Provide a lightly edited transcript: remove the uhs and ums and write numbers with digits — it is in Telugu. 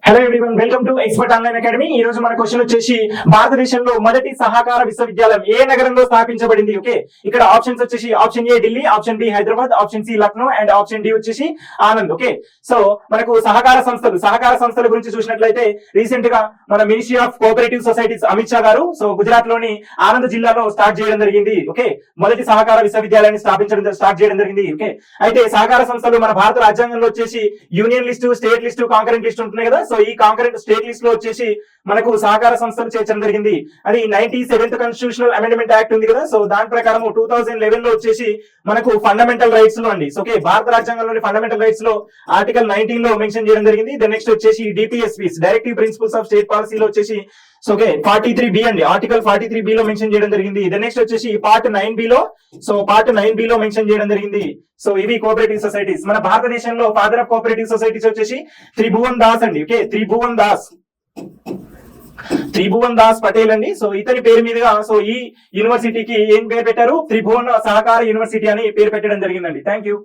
Hello everyone, welcome to expert online academy. ఈ రోజు మన క్వశ్చన్ వచ్చేసి భారతదేశంలో మొదటి సహకార విశ్వవిద్యాలయం ఏ నగరంలో స్థాపించబడింది? ఓకే, ఇక్కడ ఆప్షన్స్ వచ్చేసి option A Delhi, option B Hyderabad, option C Lucknow and option D వచ్చేసి ఆనంద్. ఓకే, సో మనకు సహకార సంస్థల గురించి చూసినట్లయితే రీసెంట్ గా మన ministry of cooperative societies Amit Shah గారు గుజరాత్ లోని ఆనంద్ జిల్లాలో స్టార్ట్ చేయడం జరిగింది. ఓకే, మొదటి సహకార విశ్వవిద్యాలయాన్ని స్టార్ట్ చేయడం జరిగింది. ఓకే, అయితే సహకార సంస్థలు మన భారత రాజ్యాంగంలో వచ్చేసి union list, state list, concurrent list ఉంటున్నాయి కదా. సో ఈ కాంకరెంట్ స్టేట్ లిస్ట్ లో వచ్చేసి మనకు సహకార సంస్థలు చేర్చడం జరిగింది. అది 97th కాన్స్టిట్యూషనల్ అమెండ్మెంట్ యాక్ట్ ఉంది కదా. సో దాని ప్రకారం 2011 లో వచ్చేసి మనకు ఫండమెంటల్ రైట్స్ లో అండి. ఓకే, భారత రాజ్యాంగంలోని ఫండమెంటల్ రైట్స్ లో ఆర్టికల్ 19 లో మెన్షన్ చేయడం జరిగింది. దెన్ నెక్స్ట్ వచ్చేసి DPSPs, directive principles of state పాలసీలో వచ్చేసి ఓకే 43B అండి, ఆర్టికల్ 43B లో మెన్షన్ చేయడం జరిగింది. దెన్ నెక్స్ట్ వచ్చేసి పార్ట్ 9B లో పార్ట్ 9B లో మెన్షన్ చేయడం జరిగింది. సో ఇవి కోఆపరేటివ్ సొసైటీస్. మన భారతదేశంలో ఫాదర్ ఆఫ్ కోఆపరేటివ్ సొసైటీస్ వచ్చేసి త్రిభువన్ దాస్ అండి. ఓకే, త్రిభువన్ దాస్ పటేల్ అండి. సో ఇతని పేరు మీదుగా ఈ యూనివర్సిటీకి ఏం పేరు పెట్టారు? త్రిభువన్ సహకార యూనివర్సిటీ అని పేరు పెట్టడం జరిగిందండి. Thank you.